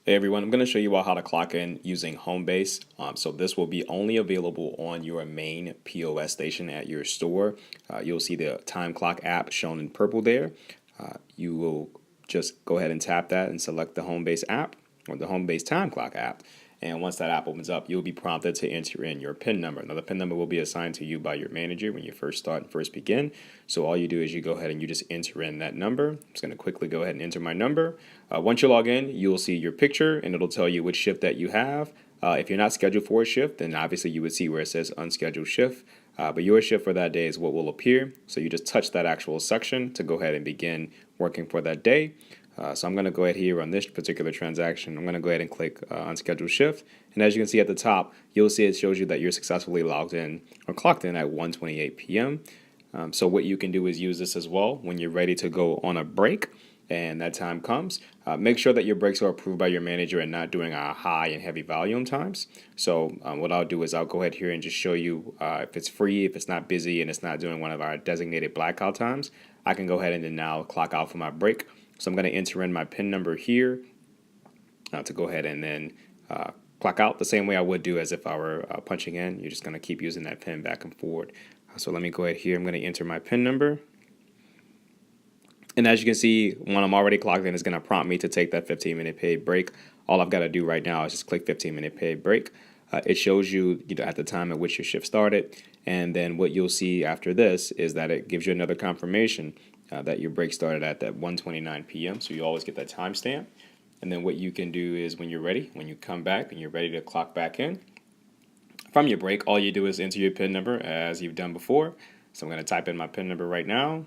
Hey everyone, I'm going to show you all how to clock in using Homebase. So this will be only available on your main POS station at your store. You'll see the time clock app shown in purple there. You will just go ahead and tap that and select the Homebase app or the Homebase time clock app. And once that app opens up, you'll be prompted to enter in your PIN number. Now, the PIN number will be assigned to you by your manager when you first start and first begin. So all you do is you go ahead and you just enter in that number. I'm just going to quickly go ahead and enter my number. Once you log in, you'll see your picture and it'll tell you which shift that you have. If you're not scheduled for a shift, then obviously you would see where it says unscheduled shift. But your shift for that day is what will appear. So you just touch that actual section to go ahead and begin working for that day. So I'm going to go ahead here on this particular transaction. I'm going to go ahead and click unscheduled shift. And as you can see at the top, you'll see it shows you that you're successfully logged in or clocked in at 1:28 p.m. So what you can do is use this as well when you're ready to go on a break and that time comes. Make sure that your breaks are approved by your manager and not doing high and heavy volume times. So what I'll do is I'll go ahead here and just show you if it's free, if it's not busy, and it's not doing one of our designated blackout times, I can go ahead and then now clock out for my break. So I'm going to enter in my PIN number here to go ahead and then clock out the same way I would do as if I were punching in. You're just going to keep using that PIN back and forward. So let me go ahead here. I'm going to enter my PIN number. And as you can see, when I'm already clocked in, it's going to prompt me to take that 15-minute paid break. All I've got to do right now is just click 15-minute paid break. It shows you, at the time at which your shift started. And then what you'll see after this is that it gives you another confirmation that your break started at that 1:29 p.m. So you always get that timestamp. And then what you can do is when you're ready, when you come back and you're ready to clock back in from your break, all you do is enter your PIN number as you've done before. So I'm going to type in my PIN number right now.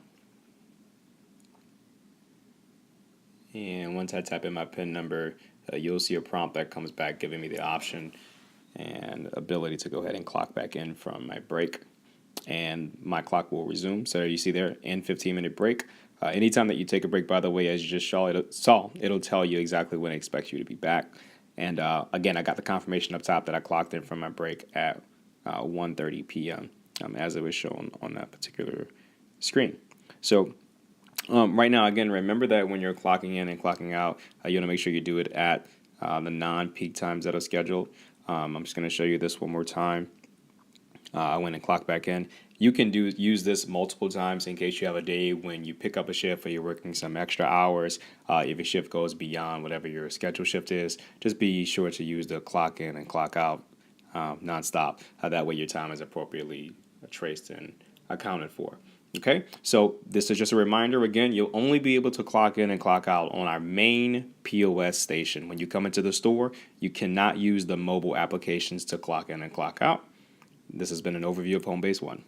And once I type in my PIN number, you'll see a prompt that comes back giving me the option and ability to go ahead and clock back in from my break. And my clock will resume. So you see there, end 15-minute break. Anytime that you take a break, by the way, as you just saw, it'll tell you exactly when it expects you to be back. And again, I got the confirmation up top that I clocked in from my break at 1:30 p.m. As it was shown on that particular screen. So right now, again, remember that when you're clocking in and clocking out, you want to make sure you do it at the non-peak times that are scheduled. I'm just going to show you this one more time. I went and clocked back in. You can use this multiple times in case you have a day when you pick up a shift or you're working some extra hours. If your shift goes beyond whatever your scheduled shift is, just be sure to use the clock in and clock out nonstop. That way your time is appropriately traced and accounted for. Okay, so this is just a reminder. Again, you'll only be able to clock in and clock out on our main POS station. When you come into the store, you cannot use the mobile applications to clock in and clock out. This has been an overview of Homebase 1.